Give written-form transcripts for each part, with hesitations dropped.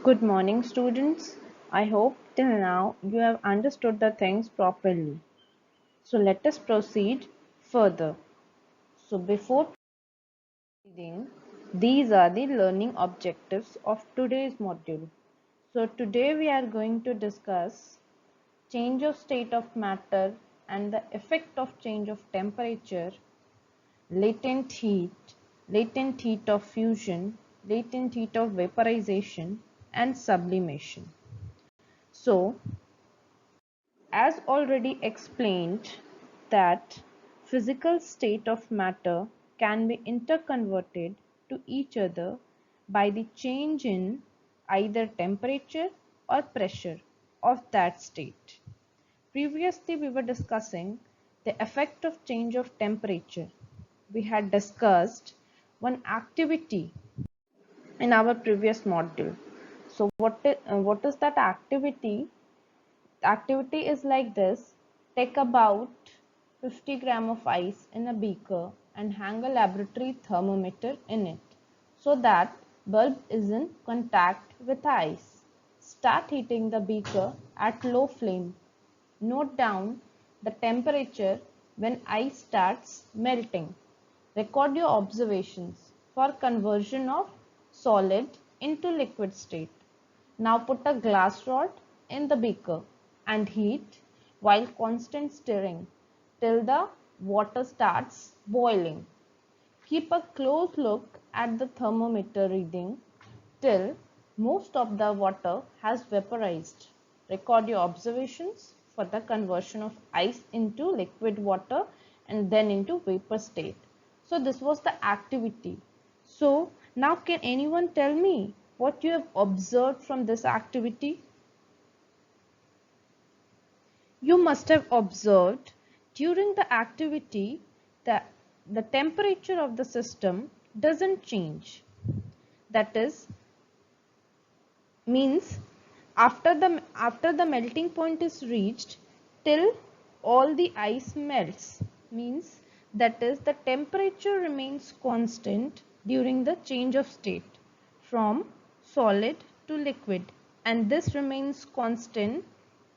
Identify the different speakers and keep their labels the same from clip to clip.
Speaker 1: Good morning, students. I hope till now you have understood the things properly. So let us proceed further. So before proceeding, these are the learning objectives of today's module. So today we are going to discuss change of state of matter and the effect of change of temperature, latent heat of fusion, latent heat of vaporization, and sublimation. So, as already explained, that physical state of matter can be interconverted to each other by the change in either temperature or pressure of that state. Previously, we were discussing the effect of change of temperature. We had discussed one activity in our previous module. So, what is that activity? The activity is like this: take about 50 gram of ice in a beaker and hang a laboratory thermometer in it so that bulb is in contact with ice. Start heating the beaker at low flame. Note down the temperature when ice starts melting. Record your observations for conversion of solid into liquid state. Now put a glass rod in the beaker and heat while constant stirring till the water starts boiling. Keep a close look at the thermometer reading till most of the water has vaporized. Record your observations for the conversion of ice into liquid water and then into vapor state. So this was the activity. So now can anyone tell me what you have observed from this activity? You must have observed during the activity that the temperature of the system doesn't change. That is, means after the melting point is reached till all the ice melts, means that is the temperature remains constant during the change of state from solid to liquid, and this remains constant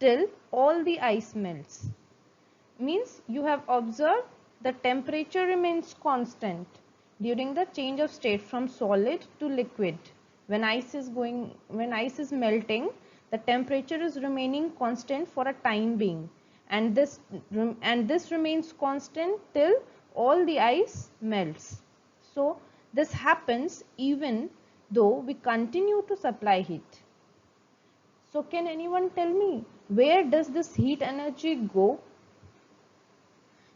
Speaker 1: till all the ice melts. Means you have observed the temperature remains constant during the change of state from solid to liquid. When ice is melting, the temperature is remaining constant for a time being, and this remains constant till all the ice melts. So this happens even though we continue to supply heat. So can anyone tell me, where does this heat energy go?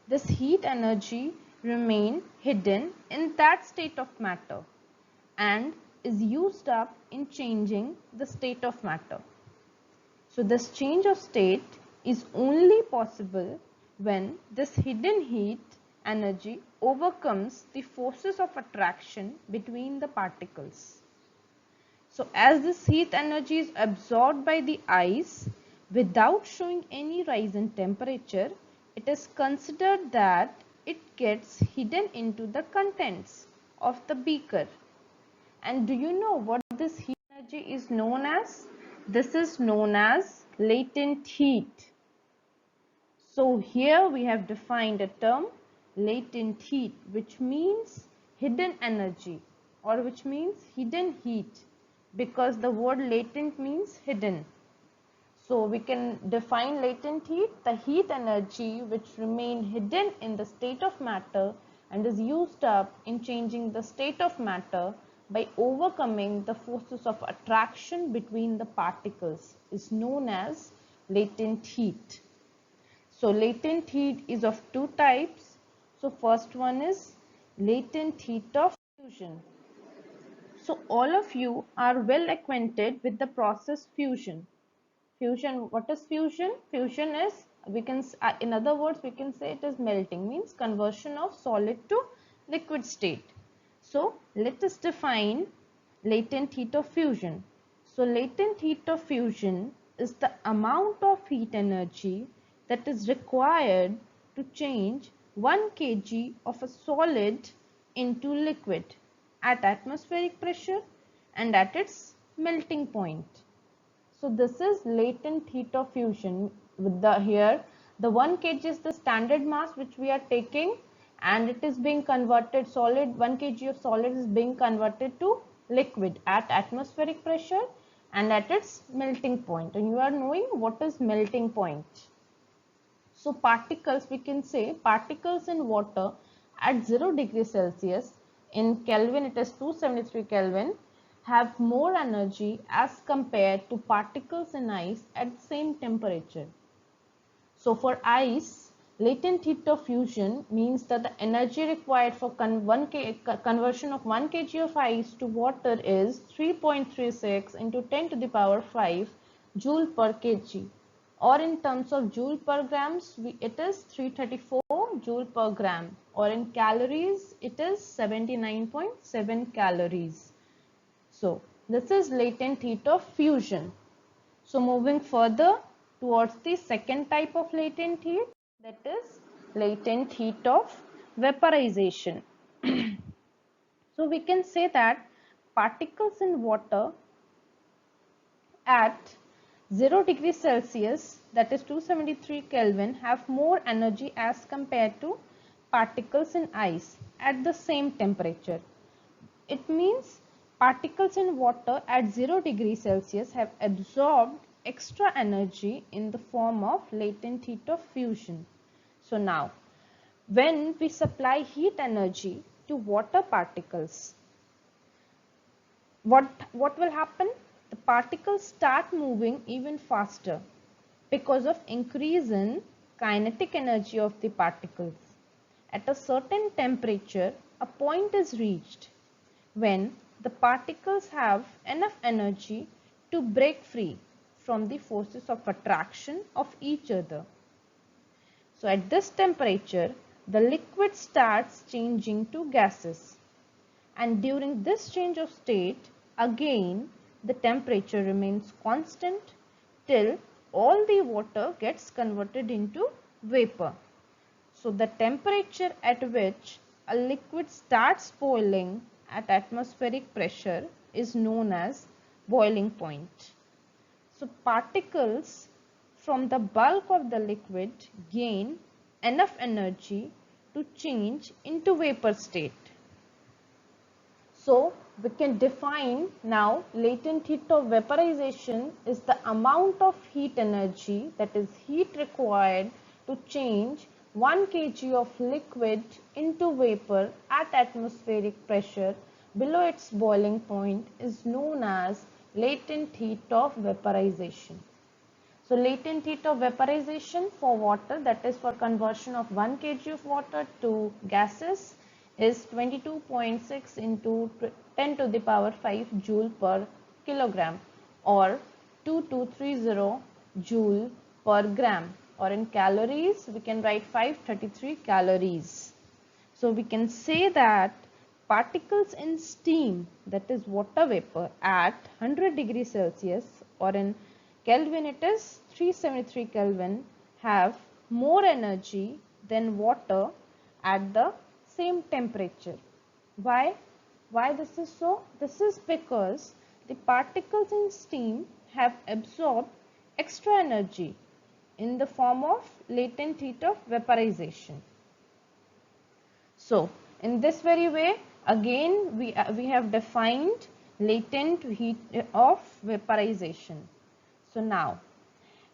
Speaker 1: This heat energy remain hidden in that state of matter and is used up in changing the state of matter. So this change of state is only possible when this hidden heat energy overcomes the forces of attraction between the particles. So as this heat energy is absorbed by the ice without showing any rise in temperature, it is considered that it gets hidden into the contents of the beaker. And do you know what this heat energy is known as? This is known as latent heat. So here we have defined a term, latent heat, which means hidden energy, or which means hidden heat, because the word latent means hidden. So we can define latent heat, the heat energy which remain hidden in the state of matter and is used up in changing the state of matter by overcoming the forces of attraction between the particles, is known as latent heat. So latent heat is of two types. So first one is latent heat of fusion. So all of you are well acquainted with the process fusion. Fusion, what is fusion? Fusion is, in other words, we can say it is melting, means conversion of solid to liquid state. So let us define latent heat of fusion. So latent heat of fusion is the amount of heat energy that is required to change 1 kg of a solid into liquid at atmospheric pressure and at its melting point. So this is latent heat of fusion. With the here the 1 kg is the standard mass which we are taking, and it is being converted solid. 1 kg of solid is being converted to liquid at atmospheric pressure and at its melting point. And you are knowing what is melting point. So particles, we can say particles in water at 0 degrees Celsius, in Kelvin it is 273 Kelvin, have more energy as compared to particles in ice at same temperature. So for ice, latent heat of fusion means that the energy required for conversion of 1 kg of ice to water is 3.36 into 10 to the power 5 joule per kg, or in terms of joule per grams it is 334 joule per gram, or in calories it is 79.7 calories. So this is latent heat of fusion. So moving further towards the second type of latent heat, that is latent heat of vaporization. So we can say that particles in water at 0 degrees Celsius, that is 273 Kelvin, have more energy as compared to particles in ice at the same temperature. It means particles in water at 0 degrees Celsius have absorbed extra energy in the form of latent heat of fusion. So now, when we supply heat energy to water particles, what will happen? The particles start moving even faster because of increase in kinetic energy of the particles. At a certain temperature, a point is reached when the particles have enough energy to break free from the forces of attraction of each other. So at this temperature, the liquid starts changing to gases, and during this change of state, again the temperature remains constant till all the water gets converted into vapor. So the temperature at which a liquid starts boiling at atmospheric pressure is known as boiling point. So particles from the bulk of the liquid gain enough energy to change into vapor state. So we can define now latent heat of vaporization is the amount of heat energy, that is heat required to change 1 kg of liquid into vapor at atmospheric pressure below its boiling point, is known as latent heat of vaporization. So latent heat of vaporization for water, that is for conversion of 1 kg of water to gases, is 22.6 into 10 to the power 5 joule per kilogram, or 2230 joule per gram, or in calories we can write 533 calories. So we can say that particles in steam, that is water vapor, at 100 degrees Celsius, or in Kelvin it is 373 Kelvin, have more energy than water at the same temperature. Why? Why this is so? This is because the particles in steam have absorbed extra energy in the form of latent heat of vaporization. So in this very way, again we have defined latent heat of vaporization. So now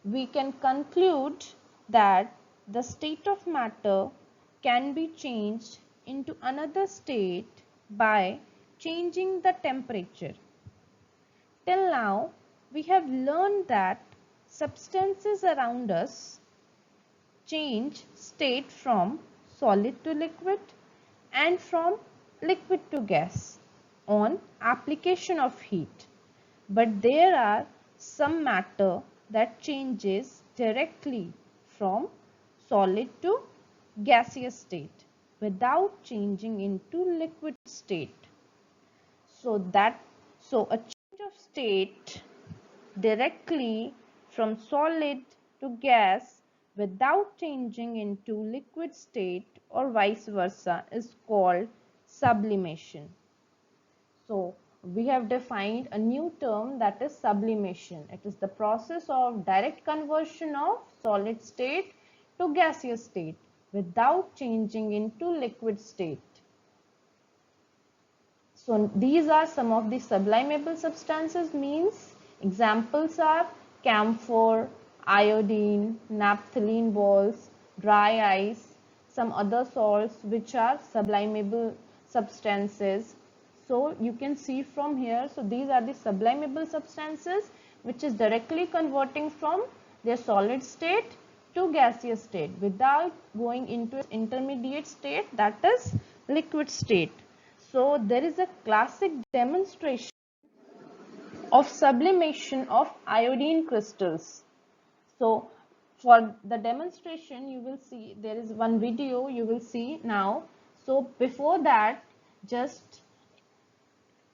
Speaker 1: we can conclude that the state of matter can be changed into another state by changing the temperature. Till now, we have learned that substances around us change state from solid to liquid and from liquid to gas on application of heat. But there are some matter that changes directly from solid to gaseous state without changing into liquid state. So a change of state directly from solid to gas without changing into liquid state or vice versa is called sublimation. So we have defined a new term, that is sublimation. It is the process of direct conversion of solid state to gaseous state without changing into liquid state. So these are some of the sublimable substances, means examples are camphor, iodine, naphthalene balls, dry ice, some other salts which are sublimable substances. So you can see from here, so these are the sublimable substances which is directly converting from their solid state to gaseous state without going into intermediate state, that is liquid state. So there is a classic demonstration of sublimation of iodine crystals. So for the demonstration, you will see there is one video you will see now. So before that, just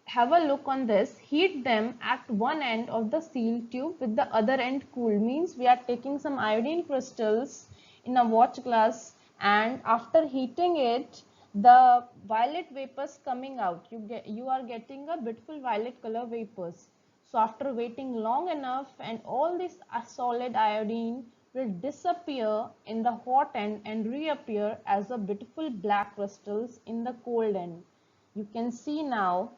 Speaker 1: have a look on this. Heat them at one end of the seal tube with the other end cool. Means we are taking some iodine crystals in a watch glass, and after heating it, the violet vapors coming out. You are getting a beautiful violet color vapors. So after waiting long enough, and all this solid iodine will disappear in the hot end and reappear as a beautiful black crystals in the cold end. You can see now.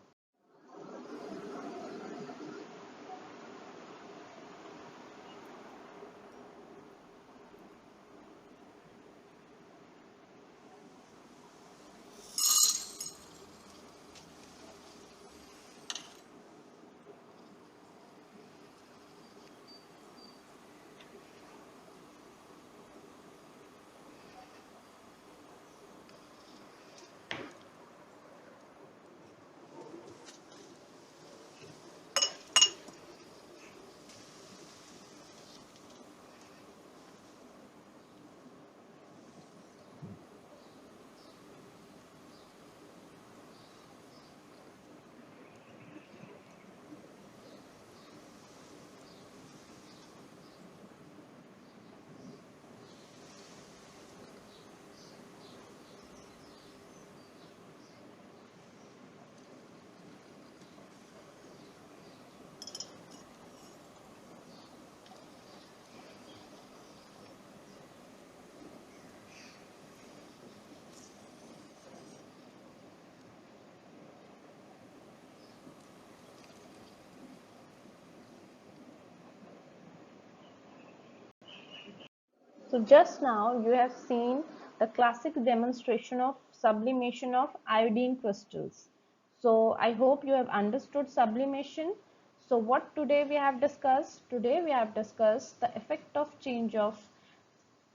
Speaker 1: So just now you have seen the classic demonstration of sublimation of iodine crystals. So I hope you have understood sublimation. So what today we have discussed? Today we have discussed the effect of change of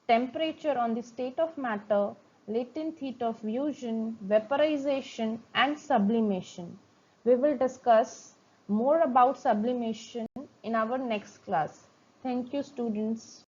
Speaker 1: temperature on the state of matter, latent heat of fusion, vaporization and sublimation. We will discuss more about sublimation in our next class. Thank you, students.